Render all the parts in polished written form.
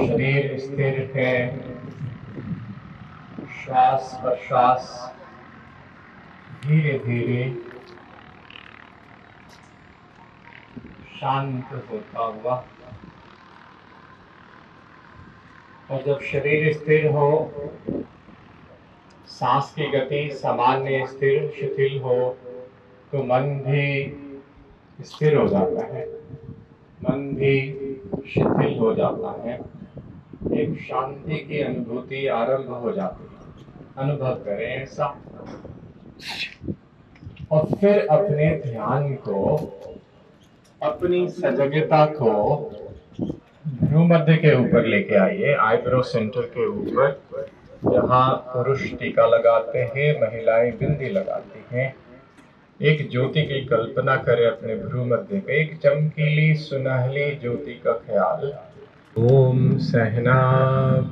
शरीर स्थिर है, श्वास प्रश्वास धीरे धीरे शांत होता हुआ। और जब शरीर स्थिर हो, सांस की गति सामान्य स्थिर शिथिल हो, तो मन भी स्थिर हो जाता है, मन भी शिथिल हो जाता है। एक शांति की अनुभूति आरंभ हो जाती है। अनुभव करें ऐसा। और फिर अपने ध्यान को, अपनी सजगता को भ्रूमध्य के ऊपर लेके आइए, आईब्रो सेंटर के ऊपर, जहाँ पुरुष टीका लगाते हैं, महिलाएं बिंदी लगाती हैं। एक ज्योति की कल्पना करें अपने भ्रूमध्य पे, एक चमकीली सुनहली ज्योति का ख्याल। ओम सहना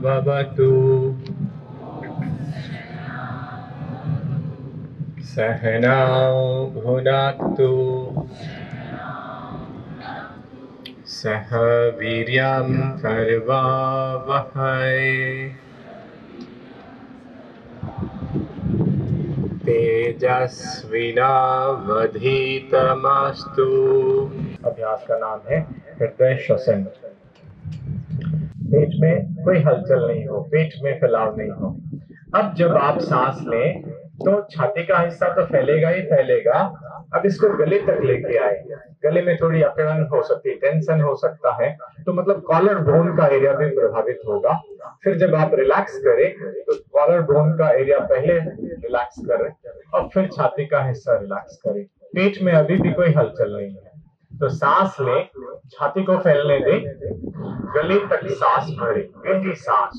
भवतु सहनौ भुनक्तु सह वीर्यं करवावहै तेजस्विनावधीतमस्तु। अभ्यास का नाम है हृदय श्वसन। पेट में कोई हलचल नहीं हो, पेट में फैलाव नहीं हो। अब जब आप सांस लें तो छाती का हिस्सा तो फैलेगा ही फैलेगा। अब इसको गले तक लेके आए। गले में थोड़ी अकड़न हो सकती है, टेंशन हो सकता है, तो मतलब कॉलर बोन का एरिया भी प्रभावित होगा। फिर जब आप रिलैक्स करें तो कॉलर बोन का एरिया पहले रिलैक्स करें और फिर छाती का हिस्सा रिलैक्स करें। पेट में अभी भी कोई हलचल नहीं है, तो सांस लें, छाती को फैलने दें, गले तक सांस भरे, गहरी सांस,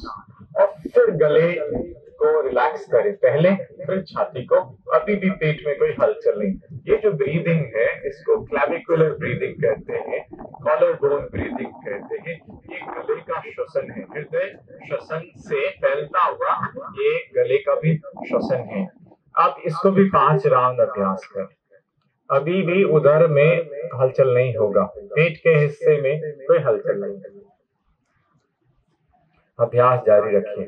और फिर गले को रिलैक्स करें पहले, फिर छाती को। अभी भी पेट में कोई हलचल नहीं। ये जो ब्रीदिंग है इसको क्लैविकुलर ब्रीदिंग कहते हैं, कॉलर बोन ब्रीदिंग कहते हैं। ये गले का श्वसन है, हृदय श्वसन से फैलता हुआ ये गले का भी श्वसन है। आप इसको भी 5 राउंड अभ्यास करें। अभी भी उदर में हलचल नहीं होगा, पेट के हिस्से में कोई हलचल नहीं है। अभ्यास जारी रखिए,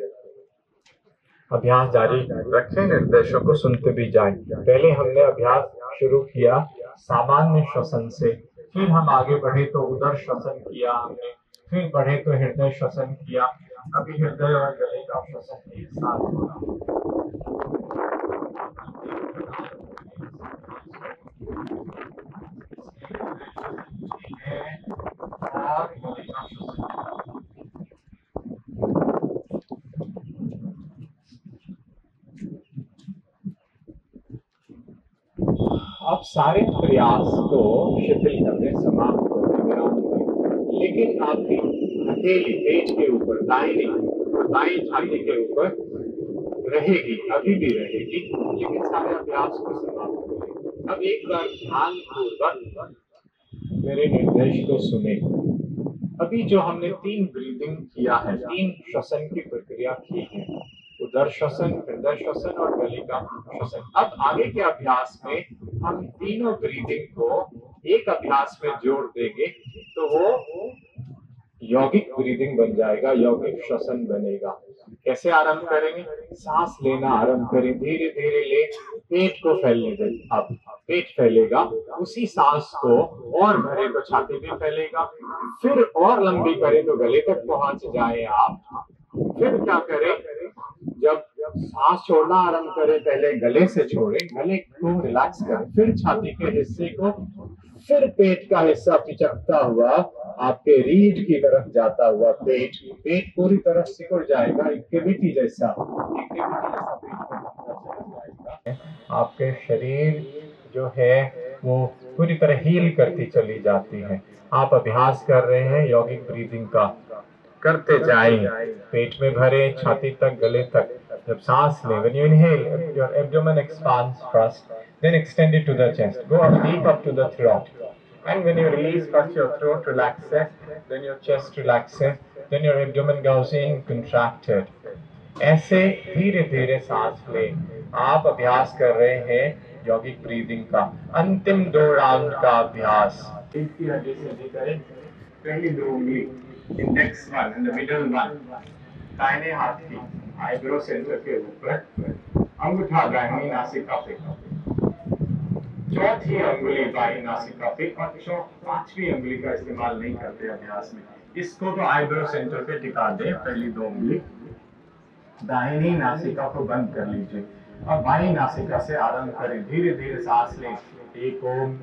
अभ्यास जारी रखें, निर्देशों को सुनते भी जाएं। पहले हमने अभ्यास शुरू किया सामान्य श्वसन से, फिर हम आगे बढ़े तो उदर श्वसन किया हमने, फिर बढ़े तो हृदय श्वसन किया। अभी हृदय और गले का श्वसन एक साथ होगा। अब सारे प्रयास को शिथिल करने, समाप्त करने, विराम दें। लेकिन आपकी हथेली पेट के ऊपर, दाईं छाती के ऊपर रहेगी, अभी भी रहेगी, लेकिन सारे अभ्यास को समाप्त करें। अब एक बार ध्यान पूर्वक मेरे निर्देश को सुने। अभी जो हमने 3 ब्रीदिंग किया है, 3 श्वसन की प्रक्रिया की है, उदर श्वसन, हृदय श्वसन और गले का श्वसन। अब आगे के अभ्यास में हम तीनों ब्रीदिंग को एक अभ्यास में जोड़ देंगे तो वो यौगिक ब्रीदिंग बन जाएगा, यौगिक श्वसन बनेगा। कैसे आरंभ करेंगे? सांस लेना आरंभ करें, धीरे धीरे ले, पेट को फैलने दें। अब पेट फैलेगा, उसी सांस को और भरे तो छाती भी फैलेगा, फिर और लंबी करें तो गले तक पहुंच जाए आप। फिर क्या करें, जब सांस छोड़ना आरंभ करें पहले गले से छोड़ें, गले को रिलैक्स करें, फिर छाती के हिस्से को, फिर पेट का हिस्सा पिचकता हुआ आपके रीढ़ की तरफ जाता हुआ पेट पूरी तरह सिकुड़ जाएगा, एक कैविटी जैसा आपके शरीर जो है वो पूरी तरह हील करती चली जाती है। आप अभ्यास कर रहे हैं यौगिक ब्रीदिंग का, करते जाएं, पेट में भरे, छाती तक, गले तक। जब सांस लें, when you inhale, your abdomen expands first, then extend it to the chest, go up deep up to the throat, and when you release, first your throat relaxes, then your chest relaxes, then your abdomen goes in contracted. ऐसे धीरे धीरे सांस लें। आप अभ्यास कर रहे हैं यौगिक ब्रीदिंग का। अंतिम 2 राउंड का अभ्यास, इसकी हड्डी सीधी करें, पहली 2 उंगली index one in the middle one, दाहिने हाथ की आईब्रो सेंटर के ऊपर अंगूठा दाहिनी नासिका पे, चौथी अंगुली बाई नासिका पे और पांचवी अंगुली का इस्तेमाल नहीं करते अभ्यास में। इसको तो आईब्रो सेंटर पे टिका दे, पहली दो उंगली दाहिनी नासिका को बंद कर लीजिए और बाई नासिका से आरंभ करें। धीरे धीरे सांस लें। 1 ओम,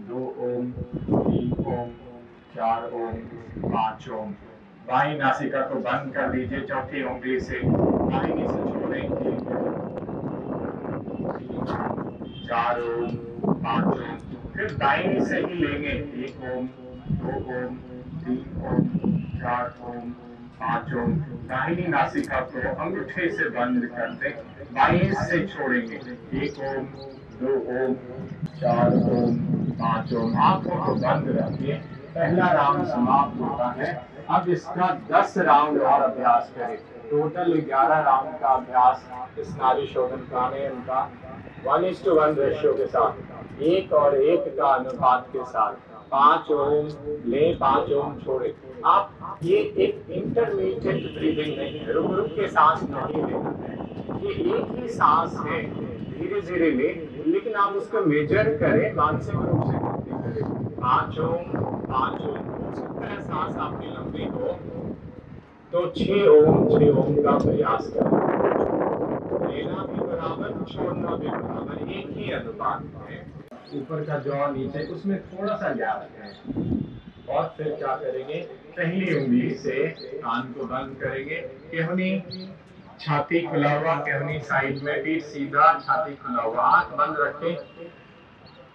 2 ओम, 3 ओम, 4 ओम, 5 ओम। बाई नासिका को बंद कर लीजिए चौथी उंगली से, दाहिनी से छोड़ें। 4 ओम, 5 ओम, फिर दाहिनी से ही लेंगे। 1 ओम, 2 ओम, 3 ओम, 4 ओम, 5 ओम। दाहिनी नासिका को अंगूठे से बंद कर दें, बाईं से छोड़ेंगे। 1 ओम, 2 ओम, 4 ओम, 5 ओम। आंखों को बंद रखिए। पहला राउंड समाप्त होता है। अब इसका 10 राउंड और अभ्यास करें। टोटल 11 राउंड का अभ्यास इस नाड़ी शोधन प्राणायाम का 1:1 रेशियो के साथ, 1 और 1 का अनुपात के साथ 5 ओम ले, 5 ओम छोड़े। आप ये एक इंटरमीडिएट ब्रीदिंग नहीं है, रुक रुक के सांस नहीं लेना है, ये एक ही सांस है, धीरे धीरे ले, लेकिन आप उसको मेजर करें, मानसिक रूप से गिनती करें। 5 ओम, 5 ओम। हो सकता है सांस आपकी लंबी हो तो 6 ओम, 6 ओम का प्रयास करें। लेना भी बराबर, छोड़ना भी बराबर, एक ही अनुपात है। ऊपर का जॉ नीचे, उसमें थोड़ा सा गैप है। और फिर क्या करेंगे, पहली उंगली से कान को बंद करेंगे। केहनी छाती खुला हुआ, केहनी साइड में, पीठ सीधा, छाती खुला हुआ, आंख बंद रखें।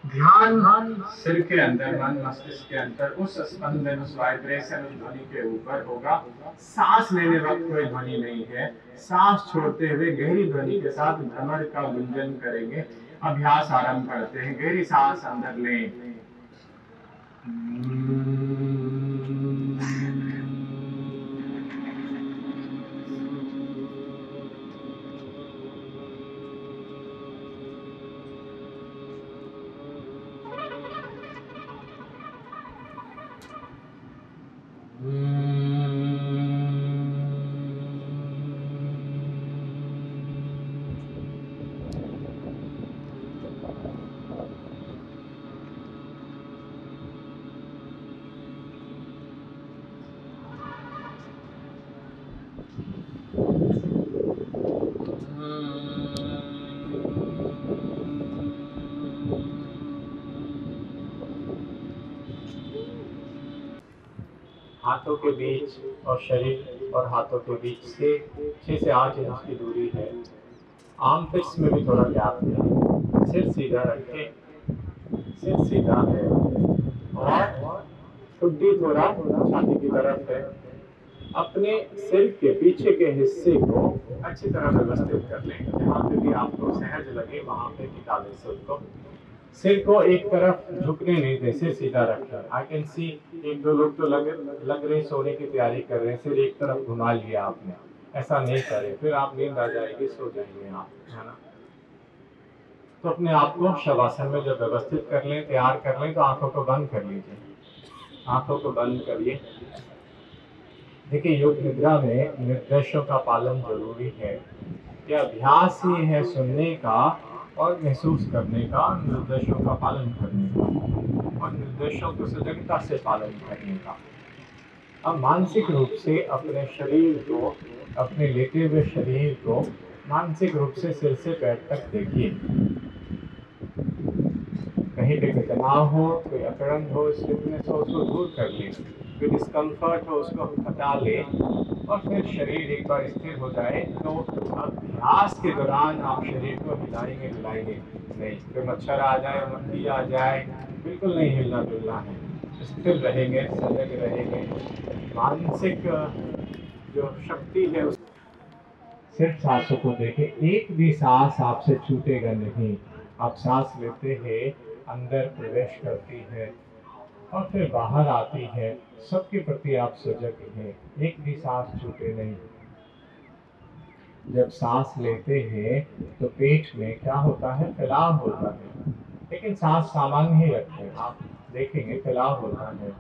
ध्यान सिर के अंदर, मन मस्तिष्क के अंदर, उस स्पंदन, उस वाइब्रेशन, उस ध्वनि के ऊपर होगा। सांस लेने वक्त कोई ध्वनि नहीं है। सांस छोड़ते हुए गहरी ध्वनि के साथ भ्रमर का गुंजन करेंगे। अभ्यास आरंभ करते हैं। गहरी सांस अंदर लें। हाथों के बीच और शरीर और हाथों के बीच से 6 से 8 इंच की दूरी है। आर्मपिट्स में भी थोड़ा गैप है। सिर सीधा रखें, सिर सीधा है और ठुड्डी थोड़ा छाती की तरफ है। अपने सिर के पीछे के हिस्से को अच्छी तरह व्यवस्थित कर लें। जहाँ पे भी आपको सहज लगे वहाँ पे टिका दें सिर को। सिर को एक तरफ झुकने नहीं दें, सिर सीधा रखें। आई कैन सी 1-2 लोग तो लग रहे सोने की तैयारी कर रहे हैं, सिर एक तरफ घुमा लिया आपने। ऐसा नहीं करें, फिर आप नींद आ जाएगी, सो जाएंगे आप, है ना। तो अपने आप को शवासन में जब व्यवस्थित कर लें, तैयार कर लें, तो आंखों को बंद कर लीजिए। आंखों को बंद करिए। देखिए, योग निद्रा में निर्देशों का पालन जरूरी है। यह अभ्यास ही है सुनने का और महसूस करने का, निर्देशों का पालन करने का और निर्देशों को सजगता से पालन करने का। अब मानसिक रूप से अपने शरीर को, अपने लेटे हुए शरीर को मानसिक रूप से सिर से पैर तक देखिए। कहीं पे कोई तनाव हो, कोई अकड़न हो, स्टिफनेस हो, उसको दूर कर लें। कोई डिस्कम्फर्ट हो, उसको हटा लें और फिर शरीर एक बार स्थिर हो जाए तो अभ्यास के दौरान आप शरीर को हिलाएंगे नहीं। कोई मच्छर आ जाए, मक्खी आ जाए, बिल्कुल नहीं हिलना डुलना है। स्थिर रहेंगे, सजग रहेंगे। मानसिक जो शक्ति है उस सिर्फ सांसों को देखें। एक भी सांस आपसे छूटेगा नहीं। आप सांस लेते हैं, अंदर प्रवेश करती है और फिर बाहर आती है। सबके प्रति आप सजग हैं, एक भी सांस छूटे नहीं। जब सांस लेते हैं तो पेट में क्या होता है, फैलाव होता है, लेकिन सांस सामान्य ही रखें। आप देखेंगे फैलाव होता है।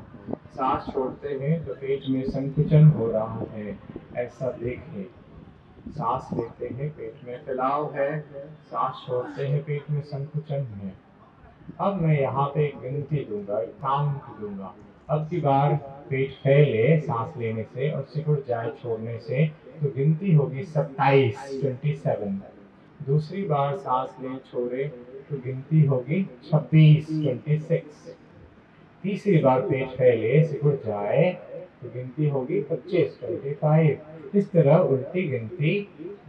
सांस छोड़ते हैं तो पेट में संकुचन हो रहा है, ऐसा देखें। सांस लेते हैं पेट में फैलाव है, सांस छोड़ते हैं पेट में संकुचन है। अब मैं यहाँ पे एक गिनती दूंगा, एक काउंट दूंगा। अब की बार पेट फैले सांस लेने से और सिकुड़ जाए छोड़ने से तो गिनती होगी 27 दूसरी बार सांस ले छोड़े तो गिनती होगी 26 तीसरी बार पेट फैले सिकुड़ जाए तो गिनती होगी 25 इस तरह उल्टी गिनती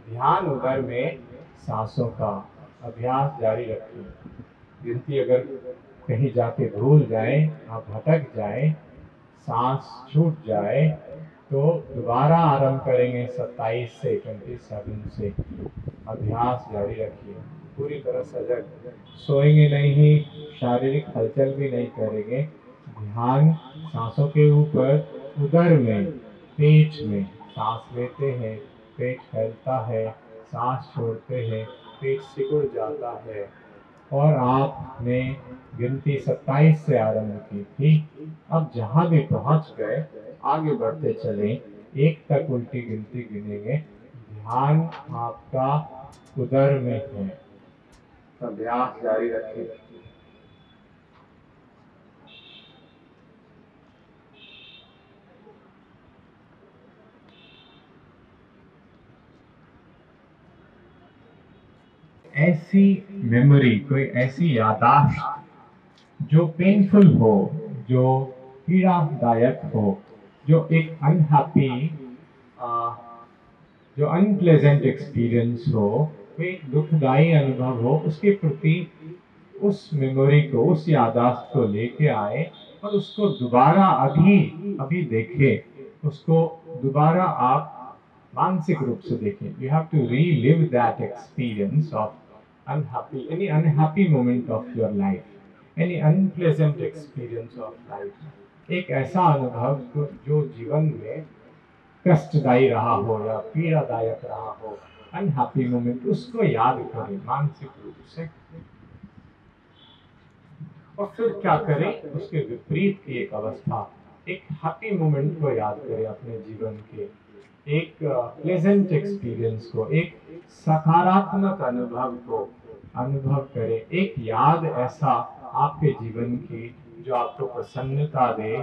ध्यान उदर में सांसों का अभ्यास जारी रखें। गिनती अगर कहीं जाके भूल जाए, आप भटक जाए, सांस छूट जाए तो दोबारा आरंभ करेंगे 27 से 27 से। अभ्यास जारी रखिए, पूरी तरह सजग, सोएंगे नहीं, शारीरिक हलचल भी नहीं करेंगे। ध्यान सांसों के ऊपर, उदर में, पेट में। सांस लेते हैं पेट फैलता है, सांस छोड़ते हैं पेट सिकुड़ जाता है। और आपने गिनती 27 से आरंभ की थी। अब जहां भी पहुंच गए आगे बढ़ते चले, 1 तक उल्टी गिनती गिनेंगे। ध्यान आपका उदर में है। अभ्यास जारी रखिए। ऐसी मेमोरी, कोई ऐसी यादाश्त जो पेनफुल हो, जो पीड़ादायक हो, जो एक अनहैप्पी, जो अनप्लेजेंट एक्सपीरियंस हो, कोई दुखदायी अनुभव हो, उसके प्रति उस मेमोरी को, उस यादाश्त को लेके आए और उसको दोबारा अभी देखें। उसको दोबारा आप मानसिक रूप से देखें। You have to relive that experience of unhappy, any unhappy moment of your life, any unpleasant experience of life. एक ऐसा अनुभव जो जीवन में कष्टदायी रहा हो या पीड़ादायक रहा हो, अनहैप्पी मोमेंट, उसको याद करें मानसिक रूप से। और फिर क्या करें, उसके विपरीत की एक अवस्था, एक हैप्पी मोमेंट को याद करें अपने जीवन के, एक प्लेजेंट एक्सपीरियंस को, एक सकारात्मक अनुभव को अनुभव करें। एक याद ऐसा आपके जीवन की जो आपको प्रसन्नता दे,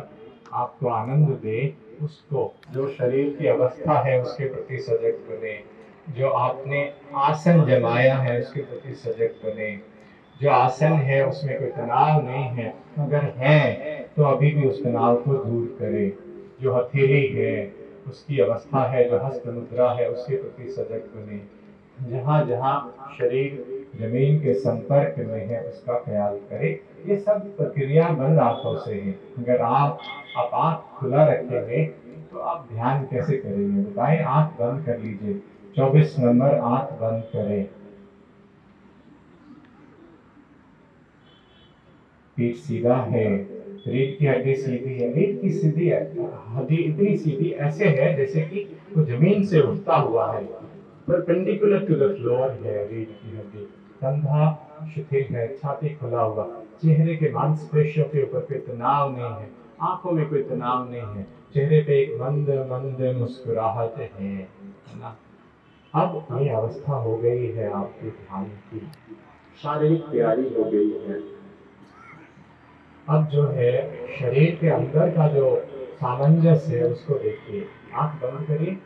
आपको आनंद दे, उसको। जो शरीर की अवस्था है उसके प्रति सजग बने, जो आपने आसन जमाया है उसके प्रति सजग बने। जो आसन है उसमें कोई तनाव नहीं है, अगर है तो अभी भी उस तनाव को दूर करें। जो हथेली है उसकी अवस्था है, जो हस्त मुद्रा है उसके प्रति सजग बने। जहाँ जहाँ शरीर जमीन के संपर्क में है उसका ख्याल करें। ये सब प्रक्रिया बंद आंखों से है। अगर आप आंख खुला रखेंगे तो आप ध्यान कैसे करेंगे बताएं। आंख बंद कर लीजिए, 24 नंबर आंख बंद करें। पीठ सीधा है, रीढ़ की हड्डी सीधी है। रीढ़ की सीधी हड्डी इतनी सीधी ऐसे है जैसे कि वो जमीन से उठता हुआ है, परपेंडिकुलर टू द फ्लोर है रीढ़ की हड्डी। कंधा शिथिल है, छाती खुला हुआ, चेहरे के मांसपेशियों के ऊपर कोई तनाव नहीं है, आंखों में कोई तनाव नहीं है, चेहरे पे एक मंद मंद मुस्कुराहट है ना। अब ये अवस्था हो गई है आपके ध्यान की, शारीरिक तैयारी हो गई है। अब जो है शरीर के अंदर का जो सामंजस्य है उसको देखिए। आंख बंद करिए।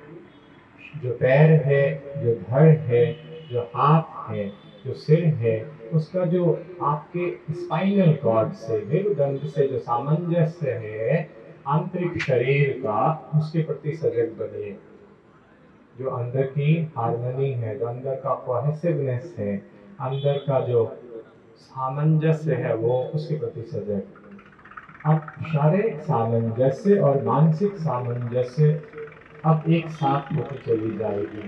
जो पैर है, जो धड़ है, जो हाथ है, जो सिर है, उसका जो आपके स्पाइनल कॉर्ड से, मेरुदंड से जो सामंजस्य है आंतरिक शरीर का, उसके प्रति सजग बनिए। जो अंदर की हार्मनी है, जो अंदर का कोहेसिवनेस है, अंदर का जो सामंजस्य है वो, उसके प्रति सजग। अब शारीरिक सामंजस्य और मानसिक सामंजस्य अब एक साथ होती चली जाएगी।